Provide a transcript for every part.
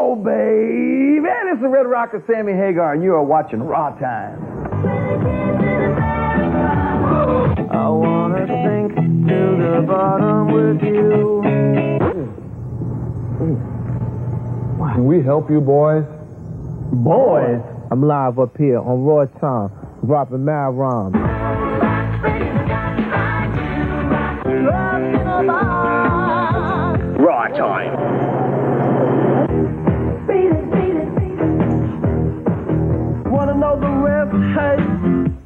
go, babe. Man, it's the Red Rocker, Sammy Hagar, and you are watching rAwTiMe. I wanna sink to the bottom with you. Can we help you, boys? Boys? I'm live up here on rAwTiMe, dropping mad rhymes. rAwTiMe. Wanna know the rest? Hey,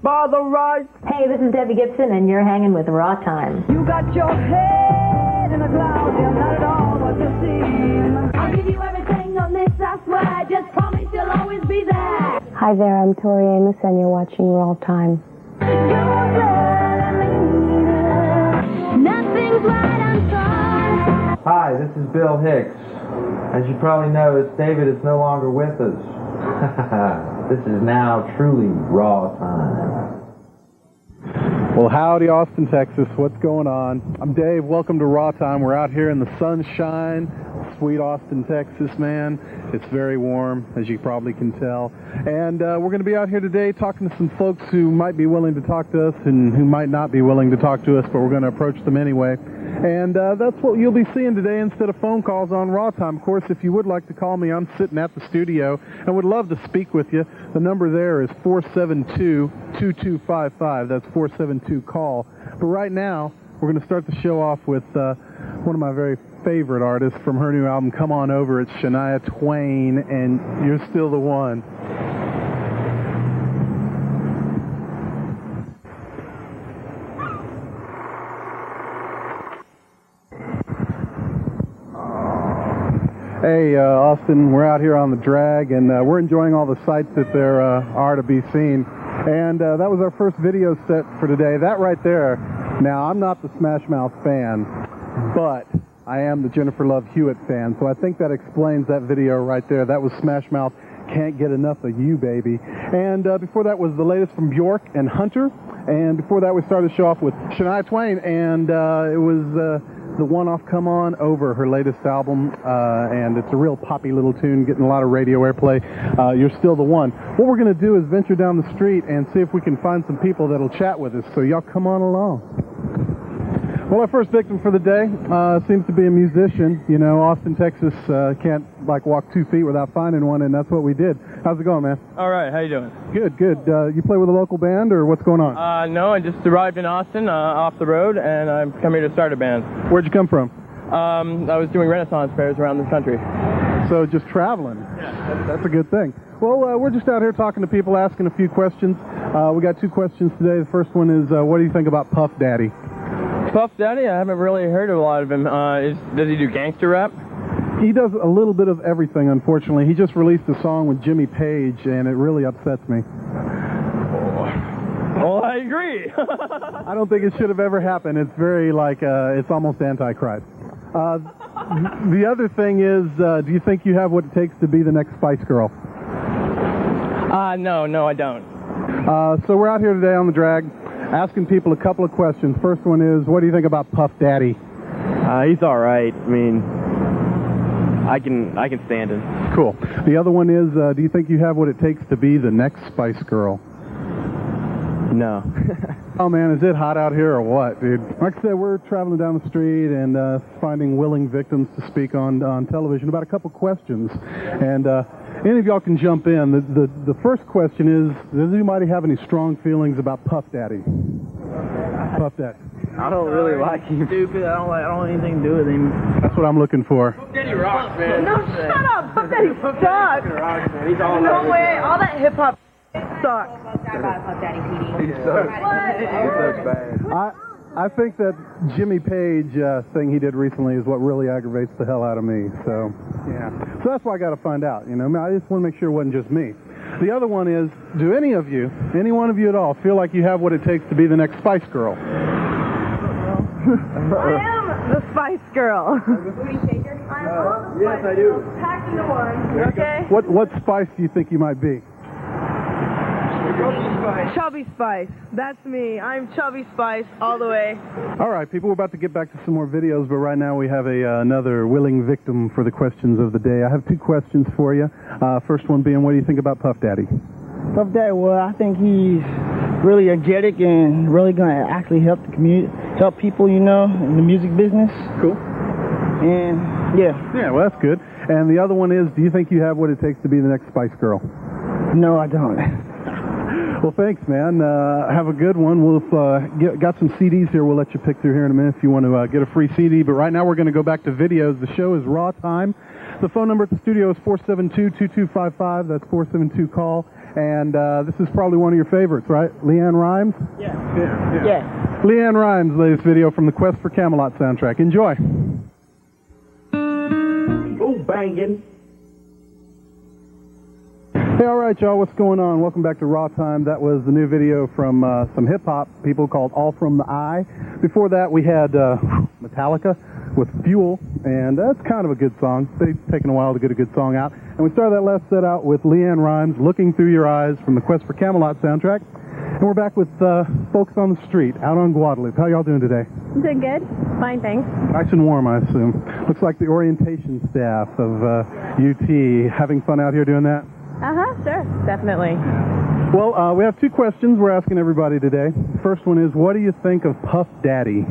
by the right. Hey, this is Debbie Gibson, and you're hanging with rAwTiMe. You got your head in a cloud, you're not at all what you seem. I'll give you everything on this, I swear. Just promise you'll always be there. Hi there, I'm Tori Amos, and you're watching rAwTiMe. Nothing's right, I'm sorry. Hi, this is Bill Hicks. As you probably noticed, David is no longer with us. This is now truly rAwTiMe. Well, howdy, Austin, Texas. What's going on? I'm Dave. Welcome to rAwTiMe. We're out here in the sunshine, sweet Austin, Texas, man. It's very warm, as you probably can tell. And we're going to be out here today talking to some folks who might be willing to talk to us and who might not be willing to talk to us, but we're going to approach them anyway. And that's what you'll be seeing today instead of phone calls on rAwTiMe. Of course, if you would like to call me, I'm sitting at the studio and would love to speak with you. The number there is 472-2255. That's 472-CALL. But right now, we're going to start the show off with one of my very favorite artists from her new album, Come On Over. It's Shania Twain, and You're Still the One. Hey, Austin, we're out here on the drag, and we're enjoying all the sights that there are to be seen. And that was our first video set for today. That right there, now, I'm not the Smash Mouth fan, but I am the Jennifer Love Hewitt fan, so I think that explains that video right there. That was Smash Mouth, Can't Get Enough of You, Baby. And before that was the latest from Bjork and Hunter. And before that, we started the show off with Shania Twain, and it was the one-off Come On Over, her latest album, and it's a real poppy little tune, getting a lot of radio airplay. You're Still the One. What we're going to do is venture down the street and see if we can find some people that'll chat with us, so y'all come on along. Well, our first victim for the day seems to be a musician. You know, Austin, Texas can't, like, walk 2 feet without finding one, and that's what we did. How's it going, man? All right, how you doing? Good, good. You play with a local band, or what's going on? No, I just arrived in Austin off the road, and I'm coming here to start a band. Where'd you come from? I was doing Renaissance fairs around this country. So just traveling. Yeah. That's a good thing. Well, we're just out here talking to people, asking a few questions. We got 2 questions today. The first one is, what do you think about Puff Daddy? Puff Daddy? I haven't really heard of a lot of him. Does he do gangster rap? He does a little bit of everything, unfortunately. He just released a song with Jimmy Page, and it really upsets me. Well, I agree. I don't think it should have ever happened. It's very, like, it's almost Antichrist. The other thing is, do you think you have what it takes to be the next Spice Girl? No, I don't. So we're out here today on the drag, asking people a couple of questions. First one is, what do you think about Puff Daddy? He's all right. I mean, I can stand him. Cool. The other one is, do you think you have what it takes to be the next Spice Girl? No. Oh, man, is it hot out here or what, dude? Like I said, we're traveling down the street and finding willing victims to speak on television about a couple questions. And any of y'all can jump in. The first question is, does anybody have any strong feelings about Puff Daddy? Puff Daddy. I don't really like him. Stupid. I don't want anything to do with him. That's what I'm looking for. Puff Daddy rocks, man. No, shut up. Puff Daddy sucks. No way. All that hip-hop sucks. Puff Daddy PD. He sucks bad. I think that Jimmy Page thing he did recently is what really aggravates the hell out of me. So, yeah. So that's why I got to find out, you know. I just want to make sure it wasn't just me. The other one is, do any one of you at all, feel like you have what it takes to be the next Spice Girl? I am the Spice Girl. Booty shaker? Yes, I do. Packed into one. Okay. What Spice do you think you might be? Chubby Spice. That's me. I'm Chubby Spice all the way. All right, people, we're about to get back to some more videos, but right now we have another willing victim for the questions of the day. I have two questions for you. First one being, what do you think about Puff Daddy? Puff Daddy, well, I think he's really energetic and really going to actually help the community, help people, you know, in the music business. Cool. And, yeah. Yeah, well, that's good. And the other one is, do you think you have what it takes to be the next Spice Girl? No, I don't. Well, thanks, man. Have a good one. We'll got some CDs here. We'll let you pick through here in a minute if you want to get a free CD. But right now we're going to go back to videos. The show is Raw Time. The phone number at the studio is 472-2255. That's 472-CALL. And this is probably one of your favorites, right? LeAnn Rimes? Yeah. Yeah. LeAnn Rimes' latest video from the Quest for Camelot soundtrack. Enjoy. Oh, banging. Hey, all right, y'all, what's going on? Welcome back to Raw Time. That was the new video from some hip-hop people called All From the Eye. Before that, we had Metallica with Fuel, and that's kind of a good song. They've taken a while to get a good song out. And we started that last set out with LeAnn Rimes, Looking Through Your Eyes from the Quest for Camelot soundtrack. And we're back with folks on the street out on Guadalupe. How y'all doing today? Doing good. Fine, thanks. Nice and warm, I assume. Looks like the orientation staff of UT having fun out here doing that. Sure. Definitely. Well, we have two questions we're asking everybody today. First one is, what do you think of Puff Daddy?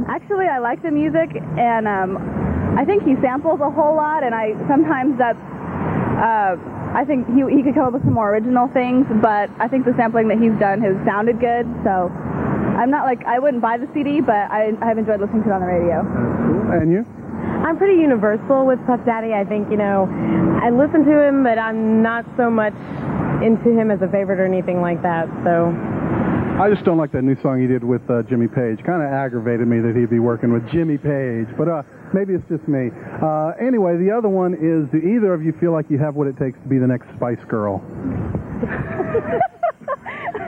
Actually, I like the music, and I think he samples a whole lot, and sometimes that's, I think he could come up with some more original things, but I think the sampling that he's done has sounded good, so I'm not like, I wouldn't buy the CD, but I have enjoyed listening to it on the radio. Cool. And you? I'm pretty universal with Puff Daddy. I think, you know, I listen to him, but I'm not so much into him as a favorite or anything like that, so. I just don't like that new song he did with Jimmy Page. Kind of aggravated me that he'd be working with Jimmy Page, but maybe it's just me. Anyway, the other one is, do either of you feel like you have what it takes to be the next Spice Girl?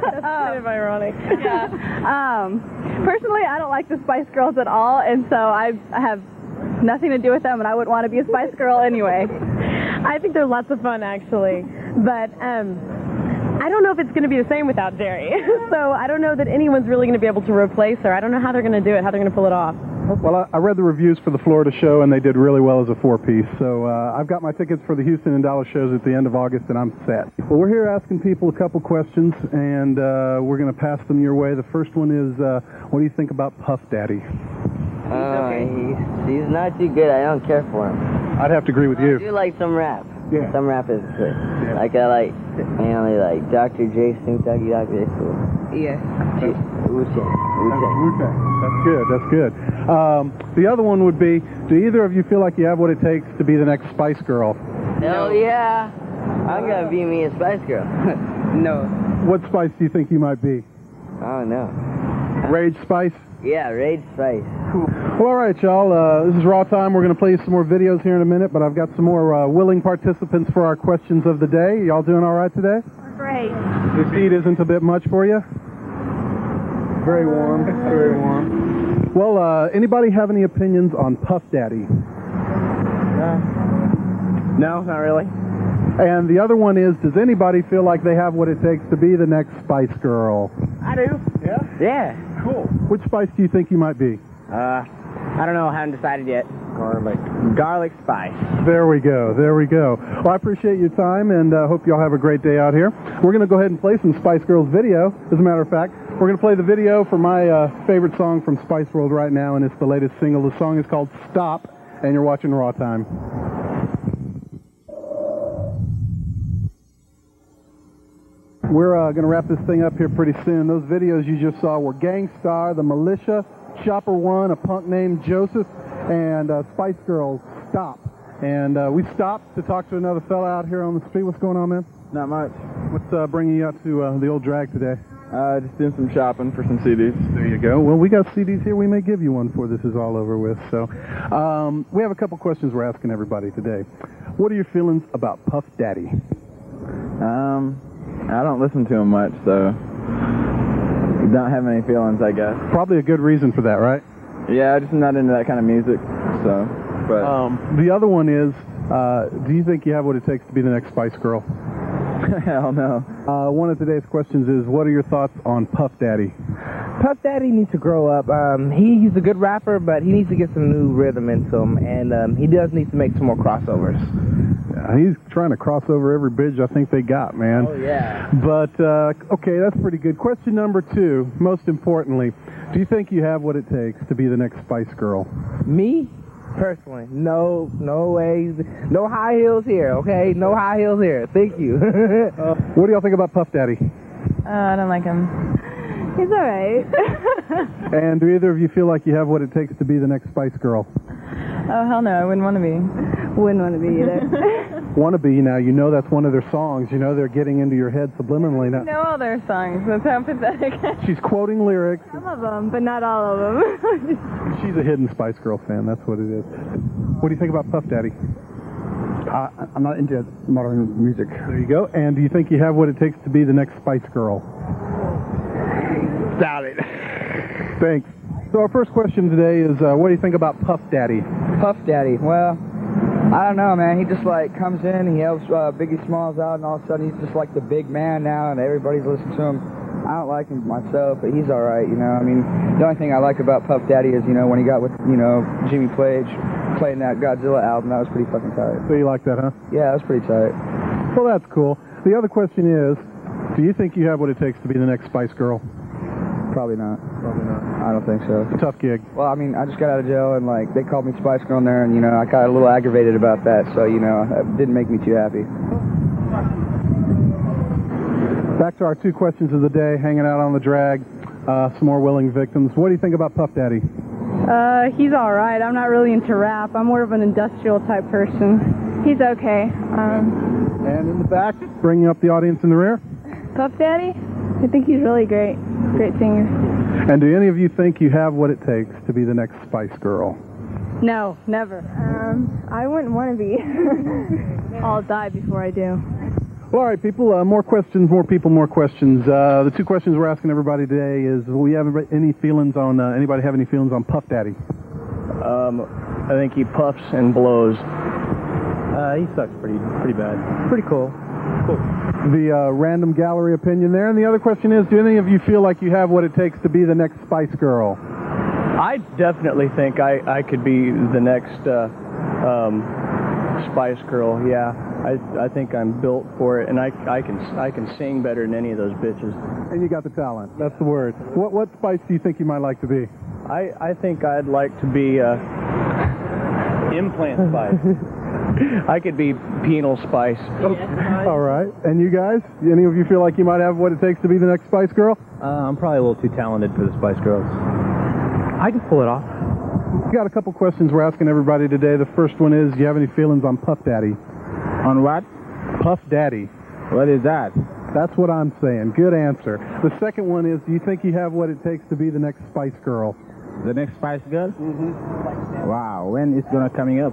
That's kind of ironic. Yeah. Personally, I don't like the Spice Girls at all, and so I have nothing to do with them, and I wouldn't want to be a Spice Girl anyway. I think they're lots of fun, actually, but I don't know if it's going to be the same without Jerry. So I don't know that anyone's really going to be able to replace her. I don't know how they're going to do it, how they're going to pull it off. Well, I read the reviews for the Florida show, and they did really well as a four-piece. So I've got my tickets for the Houston and Dallas shows at the end of August, and I'm set. Well, we're here asking people a couple questions, and we're going to pass them your way. The first one is, what do you think about Puff Daddy? He's not too good. I don't care for him. I'd have to agree with you. I do like some rap. Yeah. Some rap is good. Yeah. Like I like, mainly like Dr. J, Snoop Doggy Dogg, that's cool. Yeah. Wu-Tang. That's good, that's good. The other one would be, do either of you feel like you have what it takes to be the next Spice Girl? Hell yeah. I'm gonna be me a Spice Girl. No. What Spice do you think you might be? I don't know. Rage Spice? Yeah, Rage Spice. Well, all right, y'all. This is Raw Time. We're going to play you some more videos here in a minute, but I've got some more willing participants for our questions of the day. Y'all doing all right today? Great. The heat isn't a bit much for you? Very warm. Very warm. Well, anybody have any opinions on Puff Daddy? No, not really. And the other one is, does anybody feel like they have what it takes to be the next Spice Girl? I do. Yeah? Yeah. Cool. Which Spice do you think you might be? I don't know. I haven't decided yet. Garlic Spice. There we go. There we go. Well, I appreciate your time, and hope y'all have a great day out here. We're going to go ahead and play some Spice Girls video. As a matter of fact, we're going to play the video for my favorite song from Spice World right now, and it's the latest single. The song is called Stop, and you're watching Raw Time. We're going to wrap this thing up here pretty soon. Those videos you just saw were Gangstar, The Militia, Chopper One, a punk named Joseph, and Spice Girls, Stop. And we stopped to talk to another fella out here on the street. What's going on, man? Not much. What's bringing you out to the old drag today? Just doing some shopping for some CDs. There you go. Well, we got CDs here. We may give you one before this is all over with. So we have a couple questions we're asking everybody today. What are your feelings about Puff Daddy? I don't listen to him much, so don't have any feelings, I guess. Probably a good reason for that, right? Yeah, I'm just not into that kind of music, so. But the other one is, do you think you have what it takes to be the next Spice Girl? Hell no. One of today's questions is, what are your thoughts on Puff Daddy? Puff Daddy needs to grow up. He's a good rapper, but he needs to get some new rhythm into him, and he does need to make some more crossovers. He's trying to cross over every bridge I think they got, man. Oh, yeah. But, okay, that's pretty good. Question number 2, most importantly, do you think you have what it takes to be the next Spice Girl? Me? Personally, no way. No high heels here, okay? No high heels here. Thank you. What do y'all think about Puff Daddy? I don't like him. He's all right. And do either of you feel like you have what it takes to be the next Spice Girl? Oh, hell no, I wouldn't want to be. Wouldn't want to be either. Wannabe, now, you know that's one of their songs. You know they're getting into your head subliminally now. I know all their songs. That's how pathetic. She's quoting lyrics. Some of them, but not all of them. She's a hidden Spice Girl fan, that's what it is. What do you think about Puff Daddy? I'm not into modern music. There you go. And do you think you have what it takes to be the next Spice Girl? Doubt it. Thanks. So our first question today is, what do you think about Puff Daddy? Puff Daddy, well, I don't know, man. He just, like, comes in, he helps Biggie Smalls out, and all of a sudden he's just, like, the big man now, and everybody's listening to him. I don't like him myself, but he's all right, you know. I mean, the only thing I like about Puff Daddy is, you know, when he got with, you know, Jimmy Page, playing that Godzilla album, that was pretty fucking tight. So you like that, huh? Yeah, that was pretty tight. Well, that's cool. The other question is, do you think you have what it takes to be the next Spice Girl? Probably not. Probably not. I don't think so. Tough gig. Well, I mean, I just got out of jail, and, like, they called me Spice Girl in there, and, you know, I got a little aggravated about that, so, you know, it didn't make me too happy. Back to our 2 questions of the day, hanging out on the drag, some more willing victims. What do you think about Puff Daddy? He's all right. I'm not really into rap. I'm more of an industrial type person. He's okay. And in the back, bringing up the audience in the rear. Puff Daddy? I think he's really great. Great singer. And do any of you think you have what it takes to be the next Spice Girl? No, never. I wouldn't want to be. I'll die before I do. Well, all right, people, more questions, more people, more questions. The 2 questions we're asking everybody today is, will you have any feelings on, anybody have any feelings on Puff Daddy? I think he puffs and blows. He sucks pretty bad. Pretty cool. Cool. The random gallery opinion there. And the other question is, do any of you feel like you have what it takes to be the next Spice Girl? I definitely think I could be the next Spice Girl, yeah. I think I'm built for it, and I can sing better than any of those bitches. And you got the talent. That's the word. What Spice do you think you might like to be? I think I'd like to be implant Spice. I could be penal Spice. All right. And you guys? Any of you feel like you might have what it takes to be the next Spice Girl? I'm probably a little too talented for the Spice Girls. I can pull it off. We've got a couple questions we're asking everybody today. The first one is, do you have any feelings on Puff Daddy? On what? Puff Daddy. What is that? That's what I'm saying. Good answer. The second one is, do you think you have what it takes to be the next Spice Girl? The next Spice Girl? Wow, when is gonna coming up?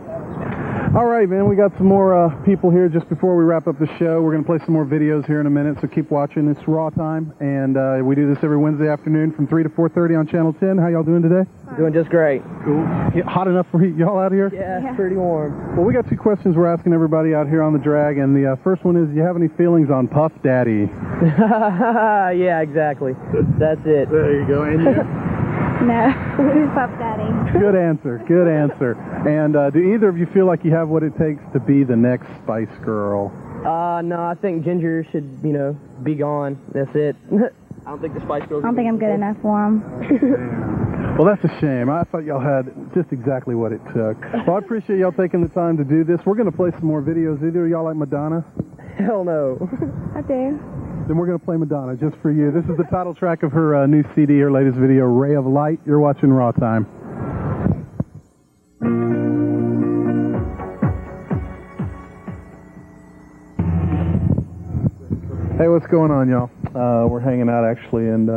All right, man, we got some more people here just before we wrap up the show. We're going to play some more videos here in a minute, so keep watching. It's Raw Time, and we do this every Wednesday afternoon from 3 to 4:30 on Channel 10. How y'all doing today? Doing just great. Cool. Hot enough for y'all out here? Yeah, it's pretty warm. Well, we got 2 questions we're asking everybody out here on the drag, and the first one is, do you have any feelings on Puff Daddy? Yeah, exactly. That's it. There you go. And you? No. Who's Puff Daddy? Good answer. Good answer. And do either of you feel like you have what it takes to be the next Spice Girl? No, I think Ginger should, you know, be gone. That's it. I don't think the Spice Girls... I don't think I'm good enough for him. Well, that's a shame. I thought y'all had just exactly what it took. Well, I appreciate y'all taking the time to do this. We're going to play some more videos. Either of y'all like Madonna? Hell no. I do. Then we're going to play Madonna just for you. This is the title track of her new CD, her latest video, Ray of Light. You're watching Raw Time. Hey, what's going on, y'all? We're hanging out, actually, in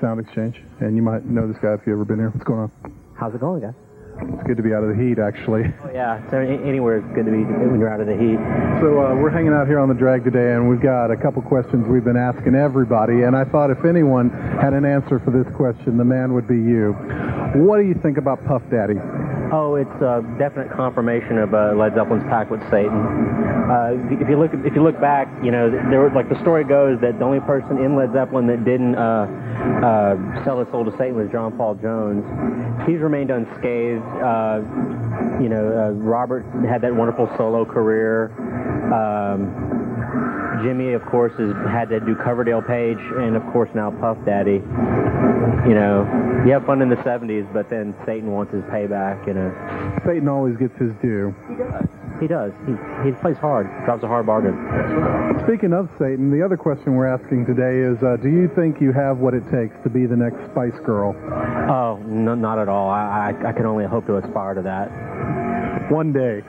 Sound Exchange. And you might know this guy if you've ever been here. What's going on? How's it going, guys? It's good to be out of the heat, actually. Oh, yeah. So anywhere is good to be when you're out of the heat. So we're hanging out here on the drag today, and we've got a couple questions we've been asking everybody, and I thought if anyone had an answer for this question, the man would be you. What do you think about Puff Daddy? Oh, it's a definite confirmation of Led Zeppelin's pact with Satan. If you look back, you know, there was, like, the story goes that the only person in Led Zeppelin that didn't sell his soul to Satan was John Paul Jones. He's remained unscathed. You know, Robert had that wonderful solo career. Jimmy, of course, has had to do Coverdale Page, and of course now Puff Daddy. You know, you have fun in the 70s, but then Satan wants his payback, you know. Satan always gets his due. He does. He plays hard, drops a hard bargain. Speaking of Satan, the other question we're asking today is, do you think you have what it takes to be the next Spice Girl? Oh, no, not at all. I can only hope to aspire to that. One day,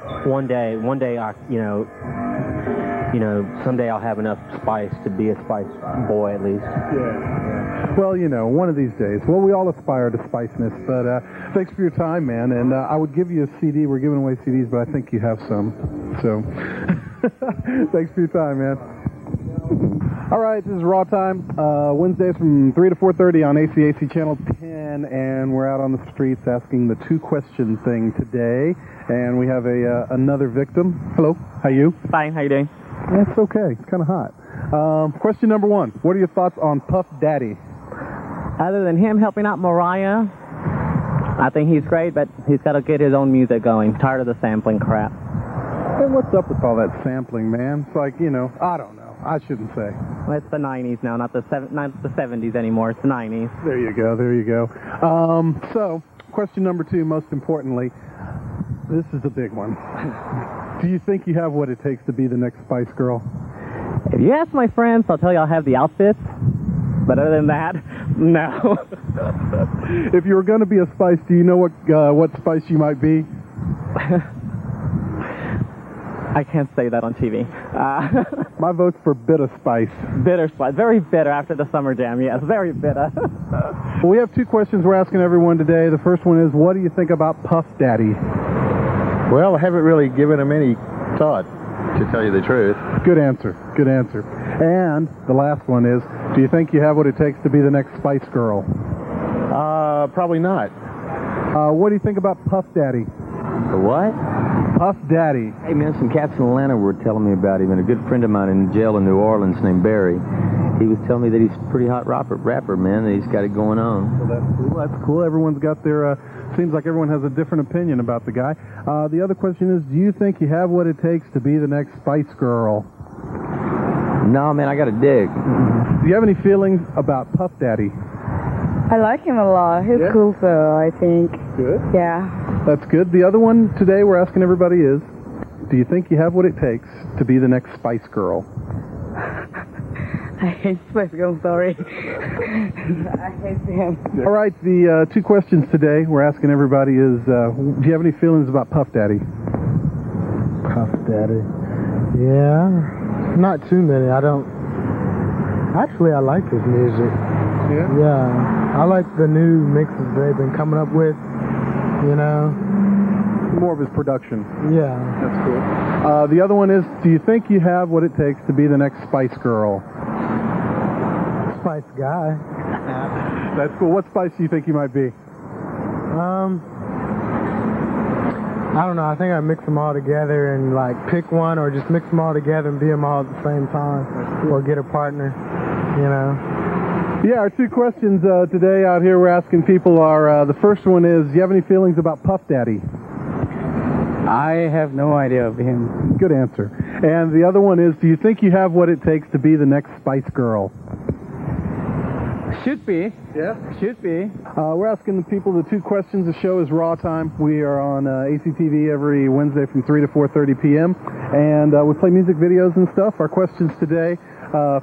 someday I'll have enough spice to be a Spice boy at least. Yeah. Well, you know, one of these days. Well, we all aspire to spiceness, but thanks for your time, man. And I would give you a CD. We're giving away CDs, but I think you have some. So, thanks for your time, man. All right, this is Raw Time, Wednesdays from 3 to 4:30 on ACAC Channel 10, and we're out on the streets asking the two-question thing today, and we have another victim. Hello, how are you? Fine, how you doing? It's okay, it's kind of hot. Question number one, what are your thoughts on Puff Daddy? Other than him helping out Mariah, I think he's great, but he's got to get his own music going. Tired of the sampling crap. Hey, what's up with all that sampling, man? It's like, you know, I don't know. I shouldn't say. Well, it's the 90s now, not the 70s anymore. It's the 90s. There you go, there you go. So, question number two, most importantly, this is the big one. Do you think you have what it takes to be the next Spice Girl? If you ask my friends, I'll tell you I'll have the outfits. But other than that, no. If you were going to be a Spice, do you know what Spice you might be? I can't say that on TV. My vote's for Bitter Spice. Bitter Spice. Very bitter after the Summer Jam, yes. Very bitter. Well, we have two questions we're asking everyone today. The first one is, what do you think about Puff Daddy? Well, I haven't really given him any thought, to tell you the truth. Good answer. Good answer. And the last one is, do you think you have what it takes to be the next Spice Girl? Probably not. What do you think about Puff Daddy? The what? Puff Daddy. Hey, man, some cats in Atlanta were telling me about him, and a good friend of mine in jail in New Orleans named Barry, he was telling me that he's a pretty hot rapper, man, that he's got it going on. Well, that's cool. That's cool. Everyone's got their, seems like everyone has a different opinion about the guy. The other question is, do you think you have what it takes to be the next Spice Girl? No, man, I got a dig. Do you have any feelings about Puff Daddy? I like him a lot. He's cool, so I think. Good? Yeah. That's good. The other one today we're asking everybody is, do you think you have what it takes to be the next Spice Girl? I hate Spice Girl, sorry. I hate him. All right, the two questions today we're asking everybody is, do you have any feelings about Puff Daddy? Puff Daddy. Yeah, not too many. I don't. Actually, I like his music. Yeah? Yeah. I like the new mixes they've been coming up with, you know. More of his production. Yeah. That's cool. The other one is, do you think you have what it takes to be the next Spice Girl? Spice guy. That's cool. What Spice do you think you might be? I don't know. I think I mix them all together and like pick one, or just mix them all together and be them all at the same time, or get a partner, you know. Yeah, our two questions today out here we're asking people are, the first one is, do you have any feelings about Puff Daddy? I have no idea of him. Good answer. And the other one is, do you think you have what it takes to be the next Spice Girl? Should be. Yeah? Should be. We're asking the people the two questions. The show is Raw Time. We are on ACTV every Wednesday from 3 to 4:30 p.m. And we play music videos and stuff. Our questions today,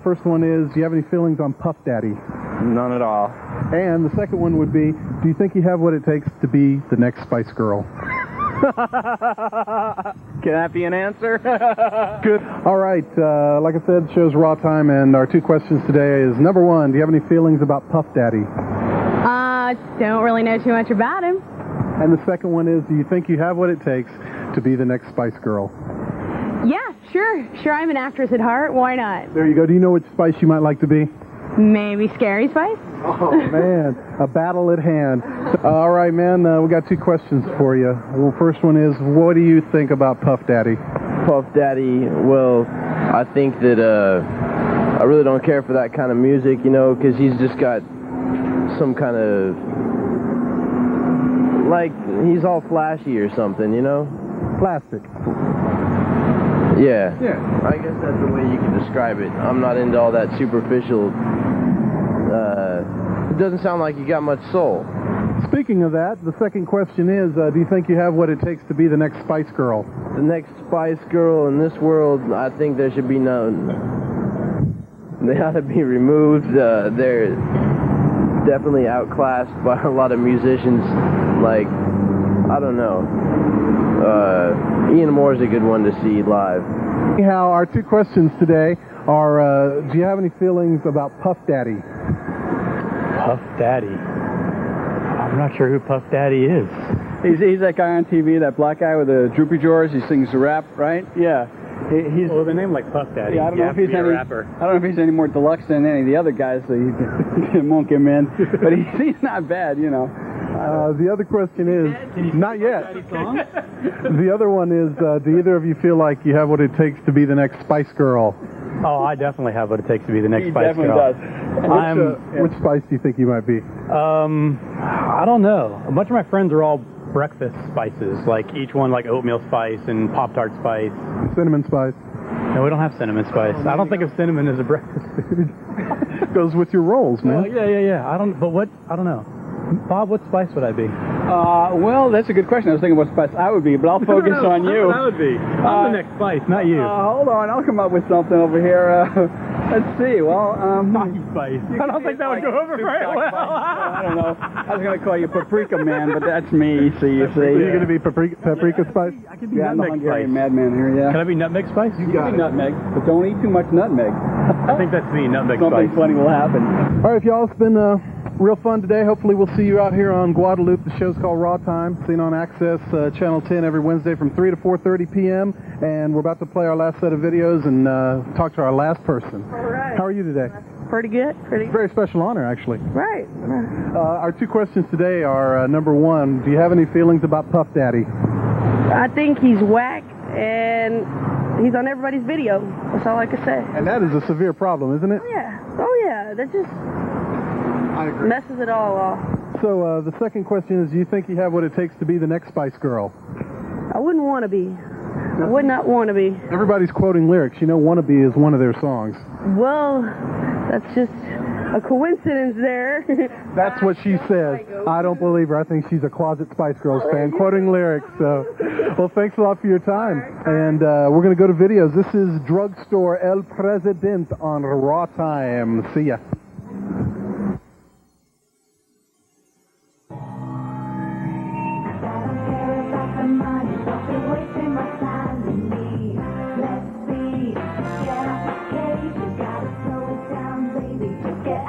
first one is, do you have any feelings on Puff Daddy? None at all. And the second one would be, do you think you have what it takes to be the next Spice Girl? Can that be an answer? Good. All right. Like I said, the show's Raw Time, and our two questions today is, number one, do you have any feelings about Puff Daddy? Don't really know too much about him. And the second one is, do you think you have what it takes to be the next Spice Girl? Yeah, sure. Sure, I'm an actress at heart. Why not? There you go. Do you know which Spice you might like to be? Maybe Scary Spice? Oh, man, a battle at hand. All right, man, we got 2 questions for you. Well, first one is, what do you think about Puff Daddy? Puff Daddy, well, I think that I really don't care for that kind of music, you know, because he's just got some kind of, like, he's all flashy or something, you know? Plastic. Yeah. I guess that's the way you can describe it. I'm not into all that superficial, it doesn't sound like you got much soul. Speaking of that, the second question is, do you think you have what it takes to be the next Spice Girl? The next Spice Girl in this world, I think there should be none. They ought to be removed. They're definitely outclassed by a lot of musicians. Like, I don't know. Ian Moore's a good one to see live. Anyhow, our 2 questions today are, do you have any feelings about Puff Daddy? Puff Daddy. I'm not sure who Puff Daddy is. He's that guy on TV, that black guy with the droopy drawers. He sings the rap, right? Yeah. He's Well, the name like Puff Daddy. Yeah, I don't know if he's any rapper. I don't know if he's any more deluxe than any of the other guys, so he won't get him in. But he's not bad, you know. The other question is, not yet. The other one is, do either of you feel like you have what it takes to be the next Spice Girl? Oh, I definitely have what it takes to be the next He Spice definitely Girl. does. Which Spice do you think you might be? I don't know. A bunch of my friends are all breakfast spices, like each one like oatmeal spice and Pop-Tart spice. Cinnamon Spice. No, we don't have cinnamon spice. I don't think of cinnamon as a breakfast food. Goes with your rolls, man. Well, yeah. I don't know. Bob, what spice would I be? Well, that's a good question. I was thinking what spice I would be, but I'll focus on you. That would be. I'm the next spice, not you. Hold on, I'll come up with something over here. Let's see. Well, Hockey spice. I don't think that would go over very well. I don't know. I was going to call you Paprika Man, but that's me. See, you see. Are you going to be Paprika Spice? I could be Nutmeg Hungarian Spice. Madman here, yeah. Can I be Nutmeg Spice? You can be Nutmeg, but don't eat too much nutmeg. I think that's me, Nutmeg Spice. Something funny will happen. All right, y'all, it's been real fun today. Hopefully we'll see you out here on Guadalupe. The show's called rAwTiMe, seen on Access Channel 10 every Wednesday from 3 to 4:30 p.m. And we're about to play our last set of videos and talk to our last person. All right. How are you today? Pretty good. Very special honor, actually. Right. Our 2 questions today are, number 1, do you have any feelings about Puff Daddy? I think he's whack, and he's on everybody's video. That's all I can say. And that is a severe problem, isn't it? Oh yeah. That just messes it all off. So the second question is, do you think you have what it takes to be the next Spice Girl? I wouldn't want to be. I would not want to be. Everybody's quoting lyrics. You know, Wannabe is one of their songs. Well, that's just a coincidence there. That's what she says. I don't believe her. I think she's a closet Spice Girls fan, quoting lyrics. So, well, thanks a lot for your time. And we're going to go to videos. This is Drugstore El Presidente on rAwTiMe. See ya. Get